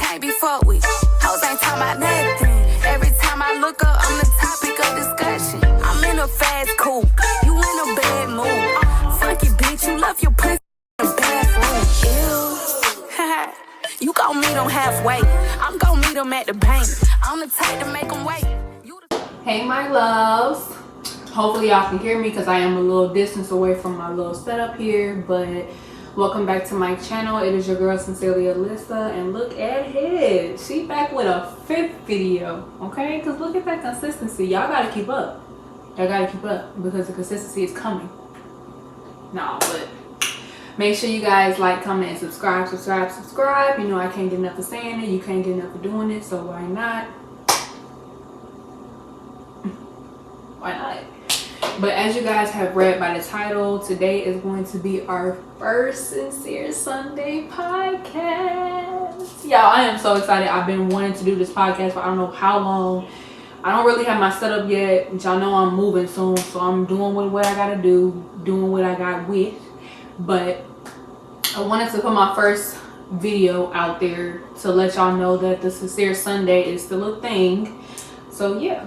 can't be fucked with. Hoes ain't talking about nothing. Every time I look up, I'm the topic of discussion. I'm in a fast coupe, you in a bad mood. Funky bitch, you love your pussy in the bathroom. Ew. You gon' meet them halfway. I'm gon' meet them at the bank. I'm the type to make them wait. Hey my loves, hopefully y'all can hear me because I am a little distance away from my little setup here, but welcome back to my channel. It is your girl Sincerely Allyssa, and look at it, she back with a 5th video, okay? Because look at that consistency. Y'all gotta keep up. Y'all gotta keep up because the consistency is coming. Nah, but make sure you guys like, comment, and subscribe. You know I can't get enough of saying it. You can't get enough of doing it, so why not? Why not? But as you guys have read by the title, today is going to be our first Sincere Sunday podcast. Y'all, I am so excited. I've been wanting to do this podcast for I don't know how long. I don't really have my setup yet. Y'all know I'm moving soon, so I'm doing what I gotta do, doing what I got with. But I wanted to put my first video out there to let y'all know that the Sincere Sunday is still a thing. So yeah.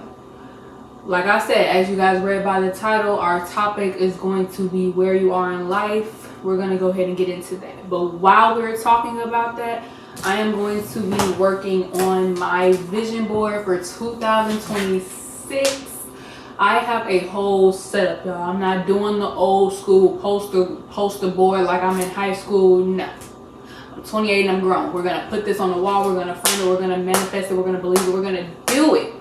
Like I said, as you guys read by the title, our topic is going to be where you are in life. We're going to go ahead and get into that. But while we're talking about that, I am going to be working on my vision board for 2026. I have a whole setup, y'all. I'm not doing the old school poster board like I'm in high school. No. I'm 28 and I'm grown. We're going to put this on the wall. We're going to frame it. We're going to manifest it. We're going to believe it. We're going to do it.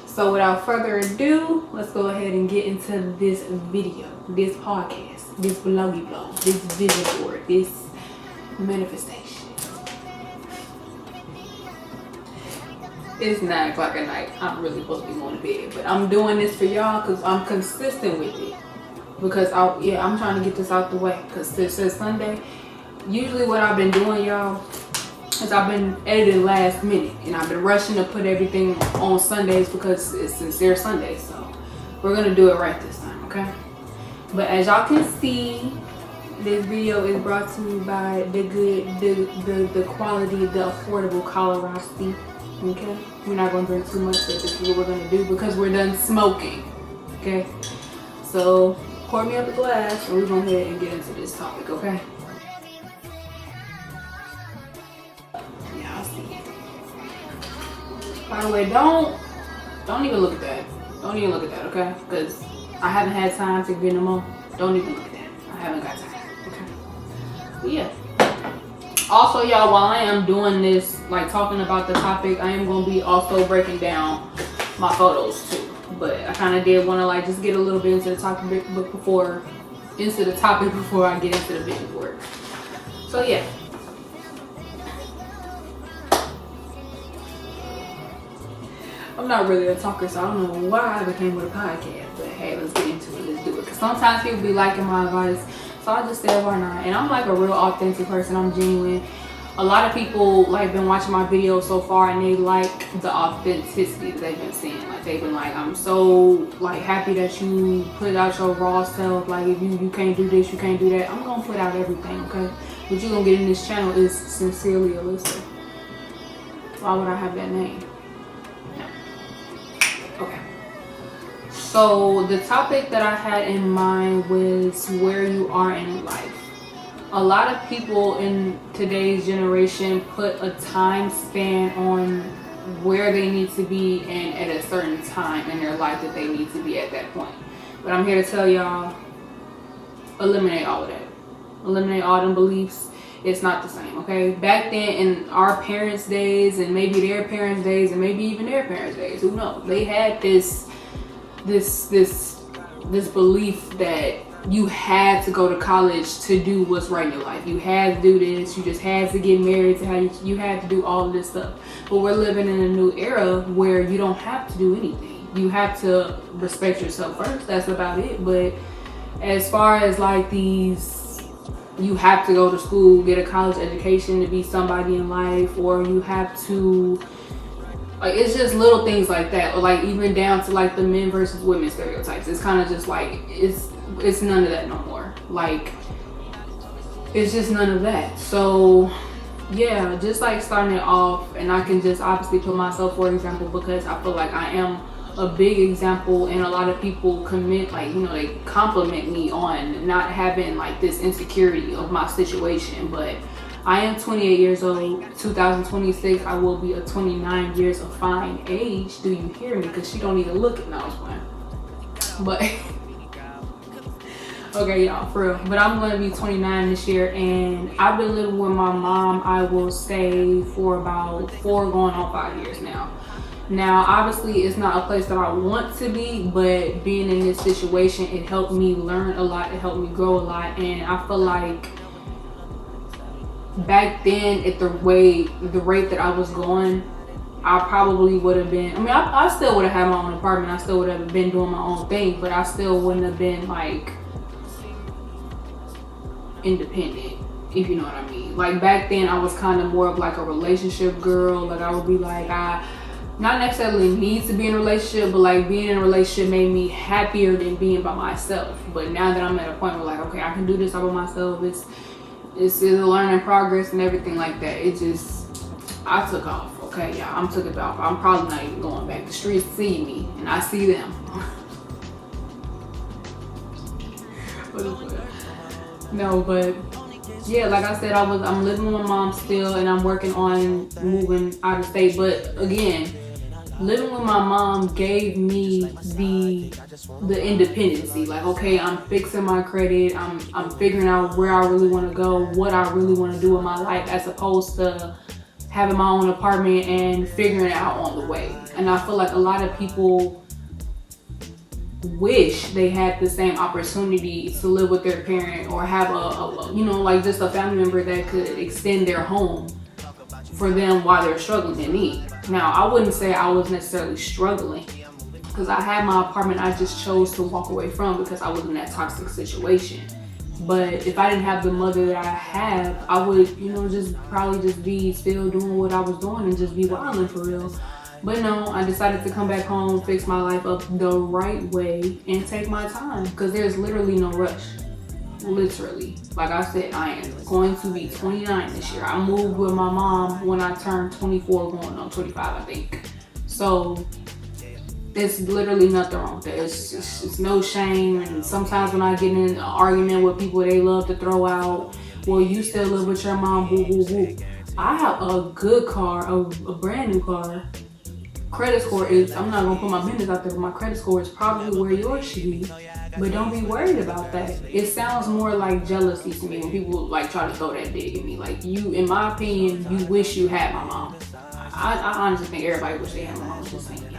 So without further ado, let's go ahead and get into this video, this podcast, this bloggy blog, this vision board, this manifestation. It's 9 o'clock at night. I'm really supposed to be going to bed, but I'm doing this for y'all because I'm consistent with it. Because I'm trying to get this out the way because this is Sunday. Usually what I've been doing, y'all, is I've been editing last minute and I've been rushing to put everything on Sundays because it's Sincere Sunday. So we're gonna do it right this time, okay? But as y'all can see, this video is brought to you by the quality, the affordable Colorado. Okay, we're not gonna drink too much, but this is what we're gonna do because we're done smoking. Okay, so pour me up a glass and we're gonna go ahead and get into this topic, okay? By the way, don't even look at that. Don't even look at that, okay? Because I haven't had time to get them on. Don't even look at that. I haven't got time, okay? But yeah. Also, y'all, while I am doing this, like talking about the topic, I am going to be also breaking down my photos too. But I kind of did want to like just get a little bit into the topic before I get into the vision board. So yeah. I'm not really a talker, so I don't know why I became with a podcast. But hey, let's get into it. Let's do it. Because sometimes people be liking my advice, so I just said why not. And I'm like a real authentic person. I'm genuine. A lot of people like been watching my videos so far, and they like the authenticity that they've been seeing. Like they've been like, I'm so like happy that you put out your raw self. Like if you can't do this, you can't do that. I'm gonna put out everything, okay? What you're gonna get in this channel is Sincerely Allyssa. Why would I have that name? Okay, so the topic that I had in mind was where you are in life. A lot of people in today's generation put a time span on where they need to be and at a certain time in their life that they need to be at that point. But I'm here to tell y'all, eliminate all of that. Eliminate all them beliefs. It's not the same, okay? Back then in our parents' days and maybe their parents' days and maybe even their parents' days, who knows? They had this belief that you had to go to college to do what's right in your life. You had to do this. You just had to get married. You had to do all of this stuff. But we're living in a new era where you don't have to do anything. You have to respect yourself first. That's about it. But as far as like these, you have to go to school, get a college education to be somebody in life, or you have to, like, it's just little things like that, or like even down to like the men versus women stereotypes. It's kind of just like it's none of that no more. Like it's just none of that. So yeah, just like starting it off, and I can just obviously put myself for example because I feel like I am a big example, and a lot of people commit, like, you know, they compliment me on not having like this insecurity of my situation. But I am 28 years old. 2026 I will be a 29 years of fine age. Do you hear me? Because she don't even look at me. I was playing. But okay, y'all, for real. But I'm gonna be 29 this year, and I've been living with my mom, I will say, for about 4 going on 5 years now. Now, obviously, it's not a place that I want to be, but being in this situation, it helped me learn a lot. It helped me grow a lot, and I feel like back then, at the rate that I was going, I probably would have been, I mean, I still would have had my own apartment. I still would have been doing my own thing, but I still wouldn't have been like independent, if you know what I mean. Like back then I was kind of more of like a relationship girl. Like I would be like, I not necessarily need to be in a relationship, but like being in a relationship made me happier than being by myself. But now that I'm at a point where like, okay, I can do this all by myself, it's a learning progress and everything like that. It just, I took off. Okay, yeah, I'm took it off. I'm probably not even going back. The streets see me and I see them. No, but yeah, like I said, I'm living with my mom still, and I'm working on moving out of state. But again, living with my mom gave me the independency. Like, okay, I'm fixing my credit. I'm figuring out where I really want to go, what I really want to do in my life, as opposed to having my own apartment and figuring it out on the way. And I feel like a lot of people wish they had the same opportunity to live with their parent, or have a you know, like just a family member that could extend their home for them while they're struggling in need. Now, I wouldn't say I was necessarily struggling, because I had my apartment. I just chose to walk away from because I was in that toxic situation. But if I didn't have the mother that I have, I would, you know, just probably just be still doing what I was doing and just be wilding for real. But no, I decided to come back home, fix my life up the right way, and take my time, because there's literally no rush. Literally. Like I said, I am going to be 29 this year. I moved with my mom when I turned 24, going on 25, I think. So there's literally nothing wrong with that. It's no shame. And sometimes when I get in an argument with people, they love to throw out, well, you still live with your mom, woo, woo, woo. I have a good car, a brand new car. Credit score is, I'm not gonna put my business out there, but my credit score is probably where yours should be. But don't be worried about that. It sounds more like jealousy to me when people like try to throw that dig at me. Like, you, in my opinion, you wish you had my mom. I honestly think everybody wish they had my mom. Just saying.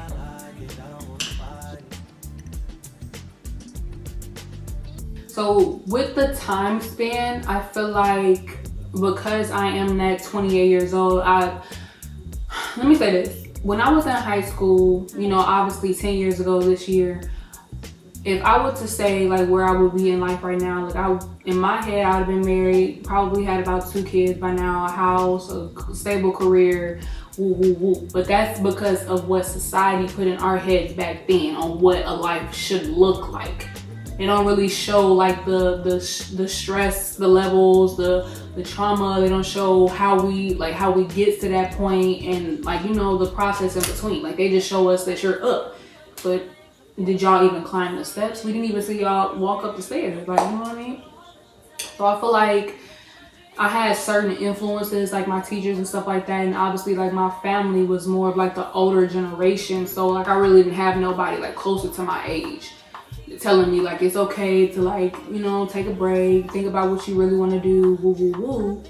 So with the time span, I feel like because I am that 28 years old, let me say this. When I was in high school, you know, obviously 10 years ago this year, if I were to say like where I would be in life right now, like in my head, I would have been married, probably had about 2 kids by now, a house, a stable career, woo, woo, woo. But that's because of what society put in our heads back then on what a life should look like. They don't really show like the stress, the levels, the trauma. They don't show how we get to that point, and like, you know, the process in between. Like, they just show us that you're up, but did y'all even climb the steps? We didn't even see y'all walk up the stairs. Like, you know what I mean? So I feel like I had certain influences, like my teachers and stuff like that, and obviously like my family was more of like the older generation. So like I really didn't have nobody like closer to my age telling me like it's okay to, like, you know, take a break, think about what you really want to do, woo woo woo.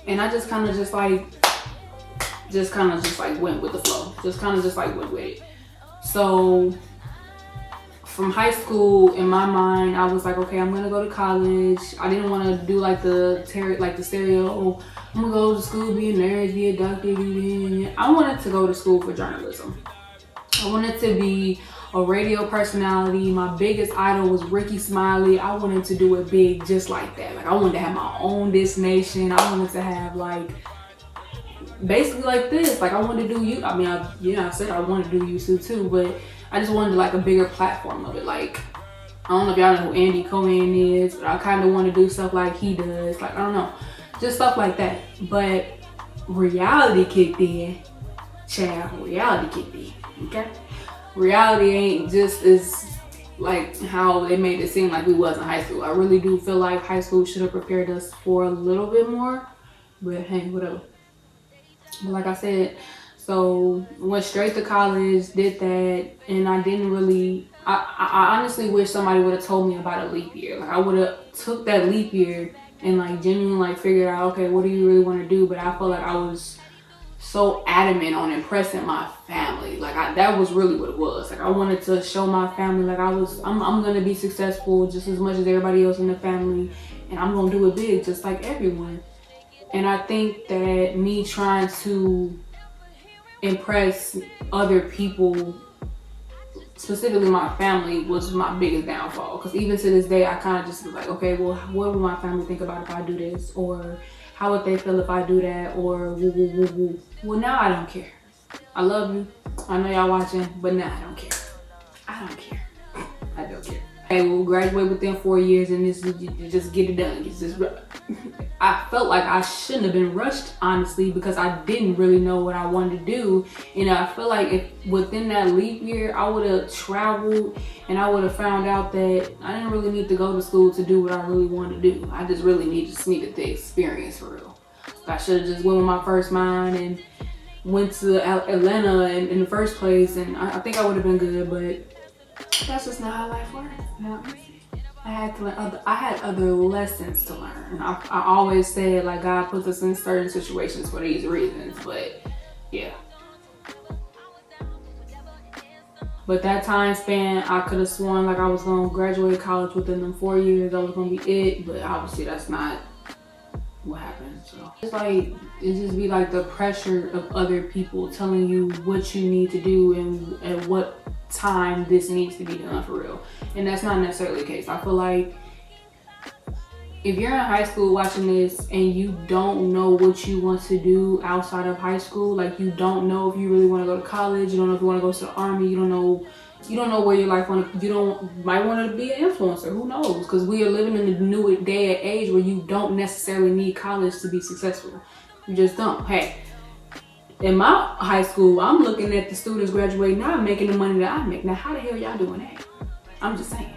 And I just kind of just went with the flow, just kind of went with it. So from high school, in my mind, I was like, okay, I'm gonna go to college. I didn't want to do like the stereo, oh, I'm gonna go to school, be a nurse, be a doctor. I wanted to go to school for journalism. I wanted to be a radio personality. My biggest idol was Ricky Smiley. I wanted to do it big just like that. Like, I wanted to have my own destination. I wanted to have like basically like this. Like, I wanted to do you. I mean, I said I wanted to do YouTube too, but I just wanted like a bigger platform of it. Like, I don't know if y'all know who Andy Cohen is, but I kind of want to do stuff like he does. Like, I don't know, just stuff like that. But reality kicked in, child. Reality kicked in, okay? Reality ain't just as like how they made it seem like we was in high school. I really do feel like high school should have prepared us for a little bit more, but hey, whatever. But like I said, so went straight to college, did that, and I didn't really, I honestly wish somebody would have told me about a leap year. Like I would have took that leap year and like genuinely like figured out, okay, what do you really want to do? But I felt like I was so adamant on impressing my family. Like that was really what it was. Like I wanted to show my family like I'm gonna be successful just as much as everybody else in the family, and I'm gonna do it big just like everyone. And I think that me trying to impress other people, specifically my family, was my biggest downfall. Because even to this day, I kind of just was like, okay, well, what would my family think about if I do this? Or how would they feel if I do that? Or woo, woo, woo, woo. Well, now I don't care. I love you. I know y'all watching, but now I don't care. I don't care. I don't care. Hey, we'll graduate within 4 years and this just get it done. It's just, I felt like I shouldn't have been rushed, honestly, because I didn't really know what I wanted to do. And I feel like if within that leap year, I would have traveled and I would have found out that I didn't really need to go to school to do what I really wanted to do. I just really needed the experience for real. I should have just went with my first mind and went to Atlanta in the first place, and I think I would have been good, but that's just not how life works. No. I had other lessons to learn. I always said like God puts us in certain situations for these reasons, but yeah. But that time span, I could have sworn like I was gonna graduate college within them 4 years. That was gonna be it, but obviously that's not what happened. So it's like it just be like the pressure of other people telling you what you need to do and at what time this needs to be done for real. And that's not necessarily the case. I feel like if you're in high school watching this and you don't know what you want to do outside of high school, like you don't know if you really want to go to college, you don't know if you want to go to the army, you don't know where your life might want to be an influencer, who knows? Because we are living in a new day and age where you don't necessarily need college to be successful. You just don't. Hey, in my high school, I'm looking at the students graduating now, making the money that I make. Now, how the hell y'all doing that? I'm just saying.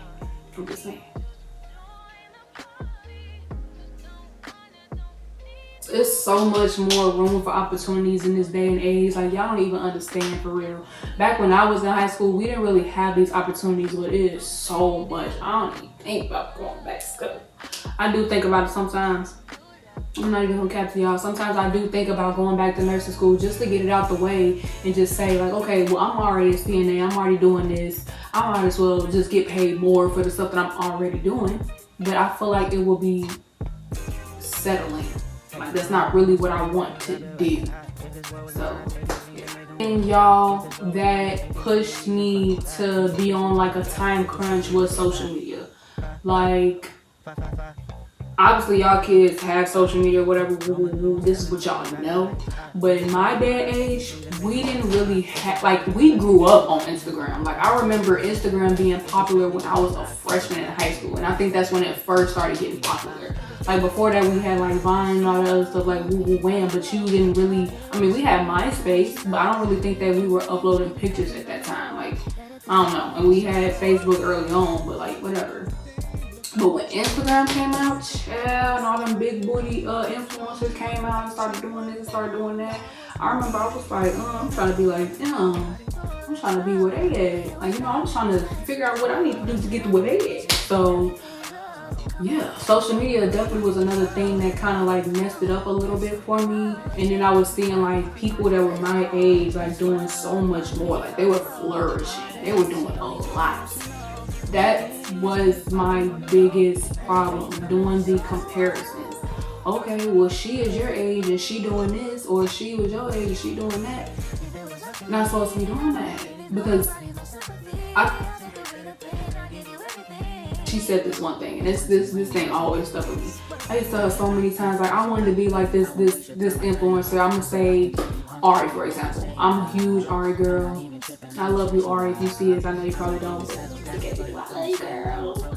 There's so much more room for opportunities in this day and age. Like y'all don't even understand for real. Back when I was in high school, we didn't really have these opportunities, but it is so much. I don't even think about going back to school. I do think about it sometimes. I'm not even gonna cap to y'all. Sometimes I do think about going back to nursing school just to get it out the way and just say like, okay, well, I'm already a CNA, I'm already doing this. I might as well just get paid more for the stuff that I'm already doing. But I feel like it will be settling. Like that's not really what I want to do. So yeah. And y'all, that pushed me to be on like a time crunch with social media. Like obviously y'all kids have social media or whatever, this is what y'all know. But in my day and age, we didn't really have, like we grew up on Instagram. Like I remember Instagram being popular when I was a freshman in high school. And I think that's when it first started getting popular. Like before that we had like Vine and all that other stuff like woo woo wham, but you didn't really, I mean we had MySpace, but I don't really think that we were uploading pictures at that time. Like, I don't know. And we had Facebook early on, but like whatever. But when Instagram came out, child, and all them big booty influencers came out and started doing this and started doing that, I remember I was like, I'm trying to be like, I'm trying to be where they at. Like, I'm trying to figure out what I need to do to get to where they at. So, yeah, social media definitely was another thing that kind of like messed it up a little bit for me. And then I was seeing like people that were my age like doing so much more. Like they were flourishing. They were doing a lot. That was my biggest problem, doing the comparisons. Okay, well she is your age and she doing this, or she was your age and she doing that. Not supposed to be doing that because she said this one thing, and this thing always stuck with me. I used to tell her so many times, like I wanted to be like this influencer. I'm gonna say Ari, for example. I'm a huge Ari girl. I love you, Ari. If you see this, I know you probably don't. But I love you, girl.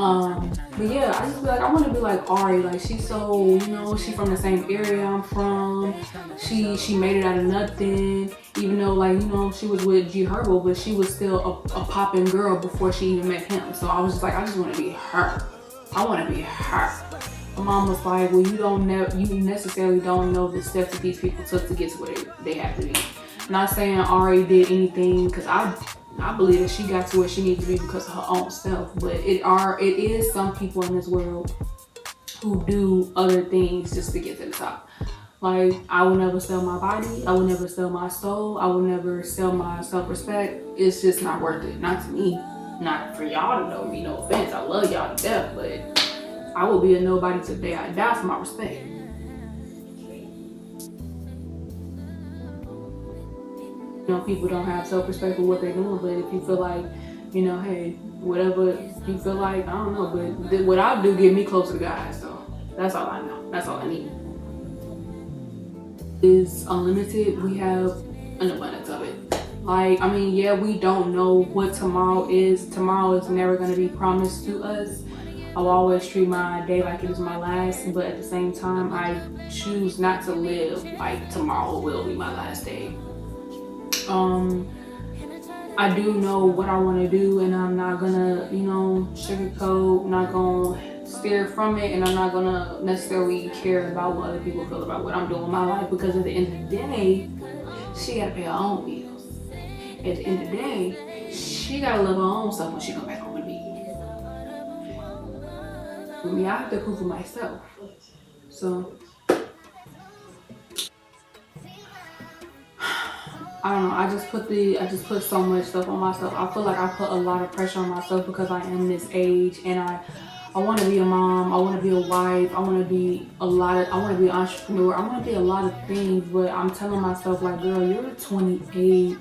But yeah, I just feel like I want to be like Ari. Like she's so, you know, she from the same area I'm from. She made it out of nothing. Even though, like, you know, she was with G Herbo, but she was still a popping girl before she even met him. So I was just like, I just want to be her. I want to be her. My mom was like, well, you necessarily don't know the steps that these people took to get to where they have to be. Not saying Ari did anything, because I believe that she got to where she needs to be because of her own self. But it is some people in this world who do other things just to get to the top. Like, I will never sell my body. I will never sell my soul. I will never sell my self-respect. It's just not worth it. Not to me. Not for y'all to know me. No offense. I love y'all to death, but I will be a nobody till the day I die for my respect. You know, people don't have self-respect for what they're doing, but if you feel like, you know, hey, whatever you feel like, I don't know, but what I do get me closer to God, so that's all I know. That's all I need. Is unlimited. We have an abundance of it. Like, I mean, yeah, we don't know what tomorrow is. Tomorrow is never going to be promised to us. I'll always treat my day like it is my last, but at the same time, I choose not to live like tomorrow will be my last day. I do know what I want to do, and I'm not gonna, you know, sugarcoat, not gonna steer from it, and I'm not gonna necessarily care about what other people feel about what I'm doing in my life, because at the end of the day, she gotta pay her own bills. At the end of the day, she gotta love her own self when she come back home to me. I mean, I have to prove for myself. So I don't know, I just put so much stuff on myself. I feel like I put a lot of pressure on myself because I am this age, and I want to be a mom, I want to be a wife, I want to be an entrepreneur, I want to be a lot of things, but I'm telling myself, like, girl, you're 28,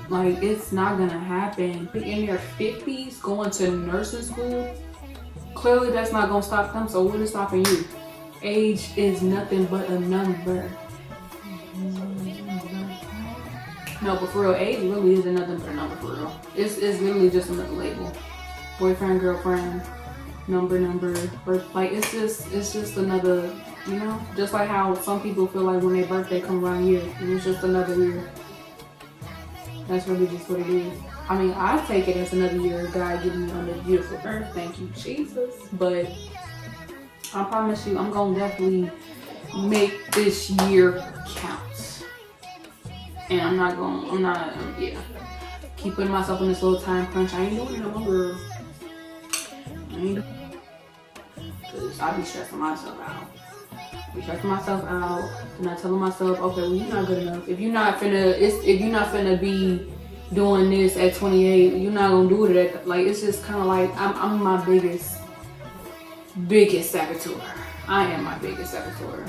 like, it's not gonna happen. In your 50s going to nursing school, clearly that's not gonna stop them, so what is stopping you? Age is nothing but a number. No, but for real, age really isn't nothing but a number, for real. It's literally just another label. Boyfriend, girlfriend, number, birth. Like, it's just another, you know? Just like how some people feel like when their birthday come around year, and it's just another year. That's really just what it is. I mean, I take it as another year of God giving me on this beautiful earth. Thank you, Jesus. But I promise you, I'm gonna definitely make this year count. And yeah. Keep putting myself in this little time crunch. I ain't doing it no more, girl. Cause I be stressing myself out. And I telling myself, okay, well, you're not good enough. If you're not finna be doing this at 28, you're not gonna do it at, like, it's just kind of like, I'm my biggest saboteur. I am my biggest saboteur.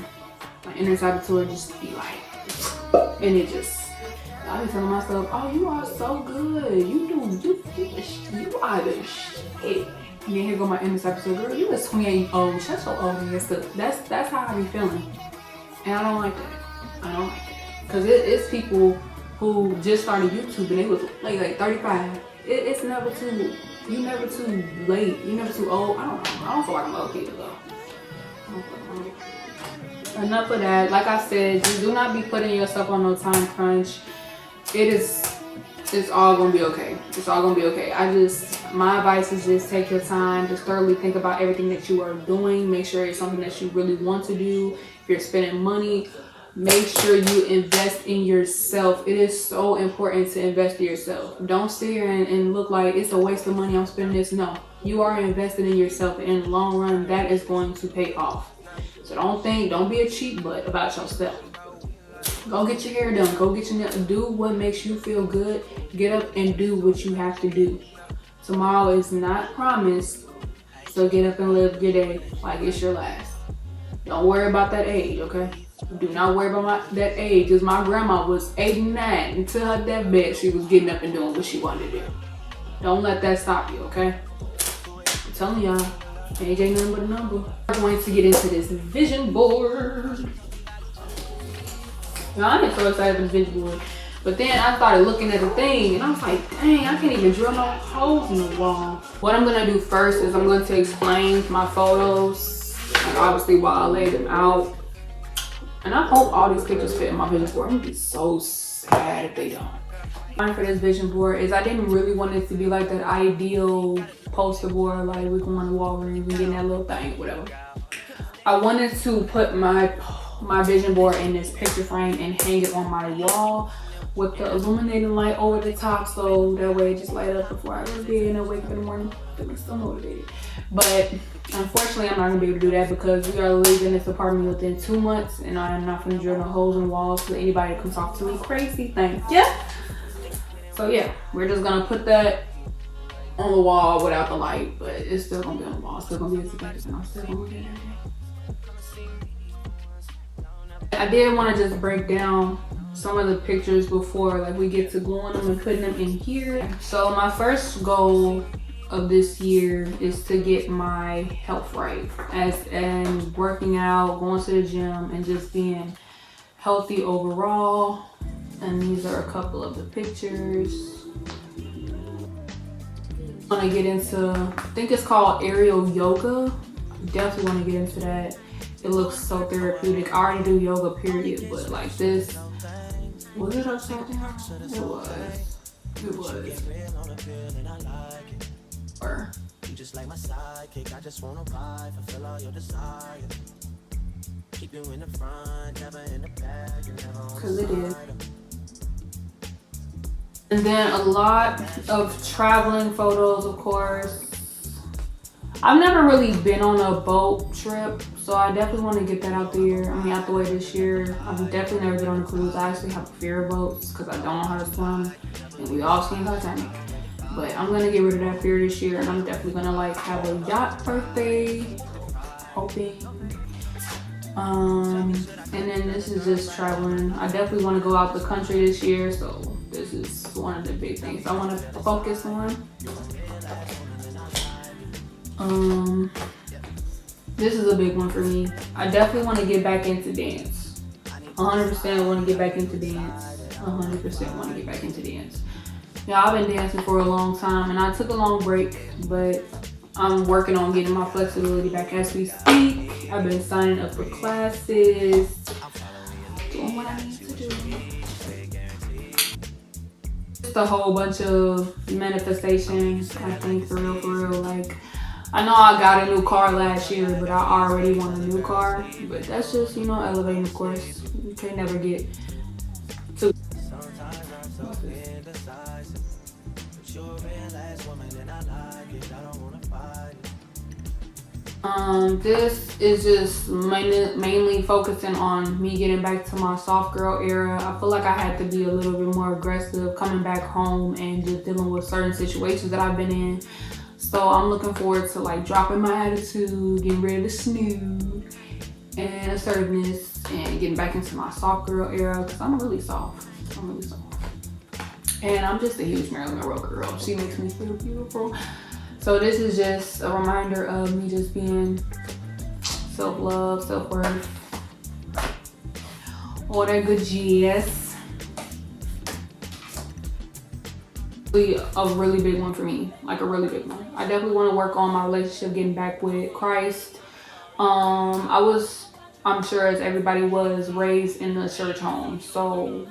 My inner saboteur just be like, and it just, I be telling myself, oh, you are so good. You are the shit. And then here go my inner saboteur, girl, you was 28 old. Shut your old ass up. That's how I be feeling. And I don't like that. Because it's people who just started YouTube and they was like 35. It's never too, you never too late. You never too old. I don't know. I don't feel like I'm old either though. Enough of that. Like I said, just do not be putting yourself on no time crunch. It's all gonna be okay. It's all gonna be okay. My advice is just take your time, just thoroughly think about everything that you are doing. Make sure it's something that you really want to do. If you're spending money, make sure you invest in yourself. It is so important to invest in yourself. Don't sit here and look like it's a waste of money, I'm spending this. No, you are investing in yourself, and in the long run, that is going to pay off. So don't be a cheap butt about yourself. Go get your hair done. Go get your nails. Do what makes you feel good. Get up and do what you have to do. Tomorrow is not promised, so get up and live your day like it's your last. Don't worry about that age, okay? Do not worry about that age, because my grandma was 89 until her deathbed. She was getting up and doing what she wanted to do. Don't let that stop you, okay? I'm telling y'all, age ain't nothing but a number. I'm going to get into this vision board. Now, I'm so excited for this vision board But then I started looking at the thing and I was like, dang, I can't even drill no holes in the wall. What I'm gonna do first is I'm going to explain my photos, like obviously while I lay them out. And I hope all these pictures fit in my vision board. I'm gonna be so sad if they don't. For this vision board is I didn't really want it to be like that ideal poster board, like we going to Walgreens and getting that little thing, whatever. I wanted to put my vision board in this picture frame and hang it on my wall with the illuminating light over the top, so that way it just light up before I go to bed and I wake up in the morning feeling so motivated. But unfortunately, I'm not gonna be able to do that because we are leaving this apartment within 2 months, and I am not gonna drill no holes in the walls for anybody to come talk to me crazy. Thank you. So yeah, we're just gonna put that on the wall without the light, but it's still gonna be on the wall. It's still gonna be a signature, and I'm still gonna look at it every day. I did want to just break down some of the pictures before like we get to gluing them and putting them in here. So my first goal of this year is to get my health right, and working out, going to the gym, and just being healthy overall. And these are a couple of the pictures. I want to get into, I think it's called aerial yoga. Definitely want to get into that. It looks so therapeutic. I already do yoga, period, but like this, was it upside down? It was. It was. Or just like my sidekick, I just wanna ride, fulfill all your desire. Keep you in the front, never in the back, cause it is. And then a lot of traveling photos, of course. I've never really been on a boat trip, so I definitely want to get that out there. I mean, out the way this year. I've definitely never been on a cruise. I actually have a fear of boats because I don't know how to swim, and we all seen Titanic. But I'm gonna get rid of that fear this year, and I'm definitely gonna like have a yacht birthday, hoping. And then this is just traveling. I definitely want to go out the country this year, so this is one of the big things I want to focus on. This is a big one for me. I definitely want to get back into dance. 100% want to get back into dance. 100% want to get back into dance. Yeah, I've been dancing for a long time, and I took a long break, but I'm working on getting my flexibility back as we speak. I've been signing up for classes, doing what I need to do. Just a whole bunch of manifestations, I think, for real. Like, I know I got a new car last year, but I already want a new car. But that's just, you know, elevating, of course. You can never get too. This is just mainly focusing on me getting back to my soft girl era. I feel like I had to be a little bit more aggressive coming back home and just dealing with certain situations that I've been in. So I'm looking forward to like dropping my attitude, getting rid of the snooze and assertiveness, and getting back into my soft girl era because I'm really soft. And I'm just a huge Marilyn Monroe girl. She makes me feel beautiful. So this is just a reminder of me just being self-love, self-worth, all that good jazz. A really big one for me, like a really big one. I definitely want to work on my relationship, getting back with Christ. I'm sure as everybody was raised in the church home, so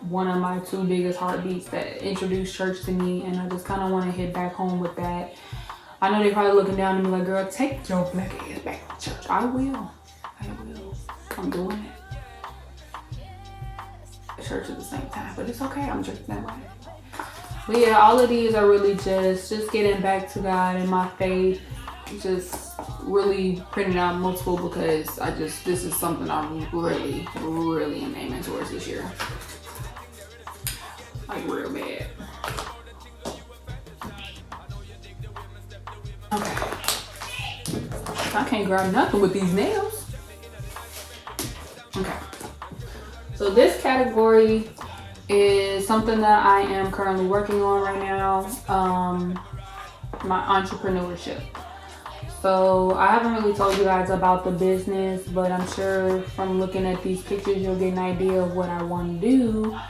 one of my two biggest heartbeats that introduced church to me, and I just kind of want to head back home with that. I know they're probably looking down at me like, girl, take your black ass back to church. I will. I'm doing it. Church at the same time, but it's okay. I'm just that way. But yeah, all of these are really just getting back to God and my faith. Just really printing out multiple because this is something I really am aiming towards this year. Like real bad. Okay. I can't grab nothing with these nails. Okay. So this category is something that I am currently working on right now. My entrepreneurship. So I haven't really told you guys about the business, but I'm sure from looking at these pictures you'll get an idea of what I want to do.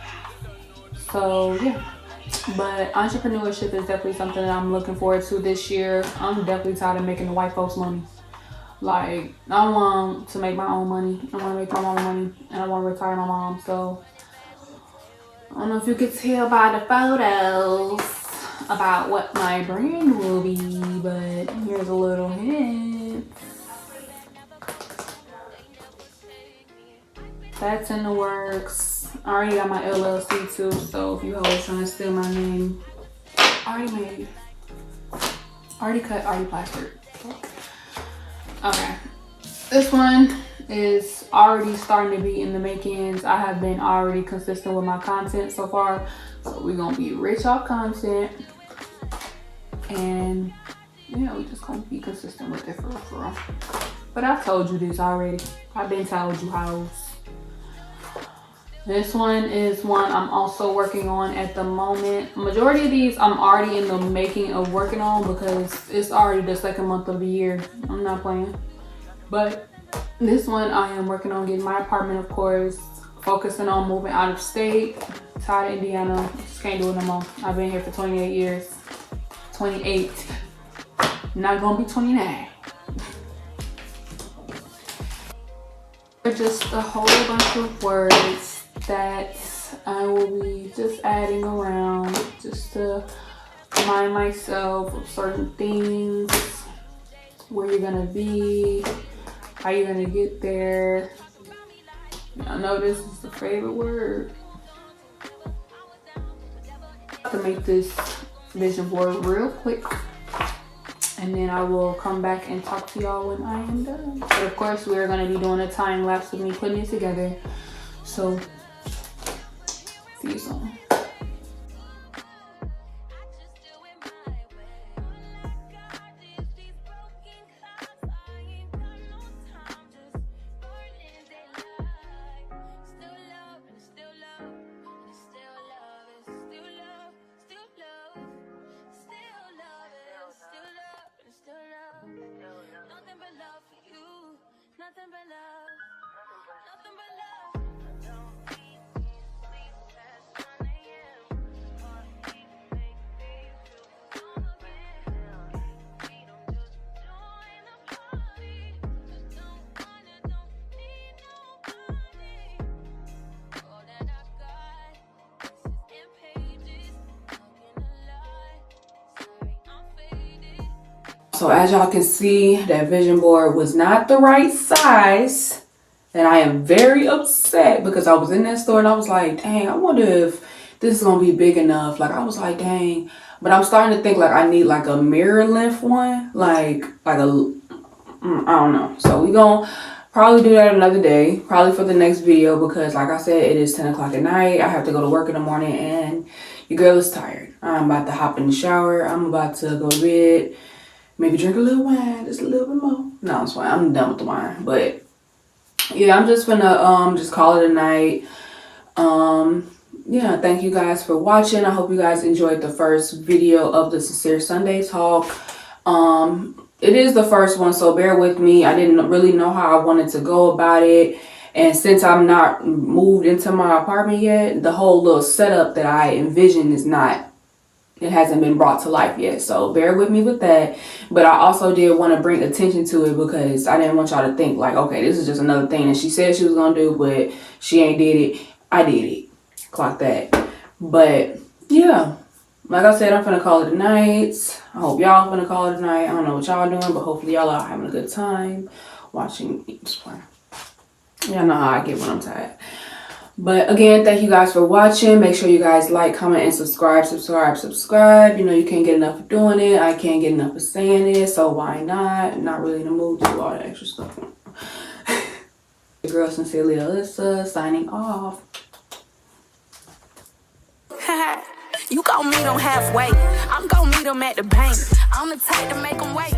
So yeah, but entrepreneurship is definitely something that I'm looking forward to this year. I'm definitely tired of making the white folks money. Like, I want to make my own money. I want to make my own money, and I want to retire my mom. So I don't know if you could tell by the photos about what my brand will be, but here's a little hint. That's in the works. I already got my LLC too, so if you hoes trying to steal my name, I already made it. Already cut, already plastered. Okay. This one is already starting to be in the makings. I have been already consistent with my content so far. So we're gonna be rich off content. And yeah, we just gonna be consistent with it for real. But I've told you this already. I've been told you how. This one is one I'm also working on at the moment. Majority of these I'm already in the making of working on because it's already the second month of the year. I'm not playing. But this one I am working on getting my apartment, of course, focusing on moving out of state. Tired of Indiana. Just can't do it no more. I've been here for 28 years. 28. Not gonna be 29. Just a whole bunch of words that I will be just adding around just to remind myself of certain things, where you're gonna be, how you're gonna get there. I know this is the favorite word. To make this vision board real quick, and then I will come back and talk to y'all when I am done. But of course, we're gonna be doing a time lapse of me putting it together. So, see you soon. Nothing but love for you. Nothing but love. Nothing but love. Don't keep me sleep past 9 a.m. Heartbeat make me feel strong again. We don't just join the party. Just don't wanna, don't need nobody. All that I got, this is in pages. Talking a lot. Sorry, I'm faded. So as y'all can see, that vision board was not the right size. And I am very upset because I was in that store and I was like, dang, I wonder if this is going to be big enough. Like, I was like, dang. But I'm starting to think like I need like a mirror length one. Like a, I don't know. So we going to probably do that another day. Probably for the next video because like I said, it is 10 o'clock at night. I have to go to work in the morning and your girl is tired. I'm about to hop in the shower. I'm about to go to bed. Maybe drink a little wine, just a little bit more. No, it's fine. I'm done with the wine. But yeah, I'm just gonna just call it a night. Yeah, thank you guys for watching. I hope you guys enjoyed the first video of the Sincere Sunday Talk. It is the first one, so bear with me. I didn't really know how I wanted to go about it. And since I'm not moved into my apartment yet, the whole little setup that I envisioned is not, it hasn't been brought to life yet. So bear with me with that. But I also did want to bring attention to it because I didn't want y'all to think like, okay, this is just another thing that she said she was going to do, but she ain't did it. I did it. Clock that. But yeah, like I said, I'm finna call it a night. I hope y'all finna call it a night. I don't know what y'all doing, but hopefully y'all are having a good time watching each one. Y'all know how I get when I'm tired. But again, thank you guys for watching. Make sure you guys like, comment, and subscribe. You know, you can't get enough of doing it. I can't get enough of saying it, so why not? I'm not really in the mood to do all that extra stuff. Your girl, Sincerely Allyssa, signing off. You gon' meet them halfway. I'm gon' meet them at the bank. I'm the type to make them wait.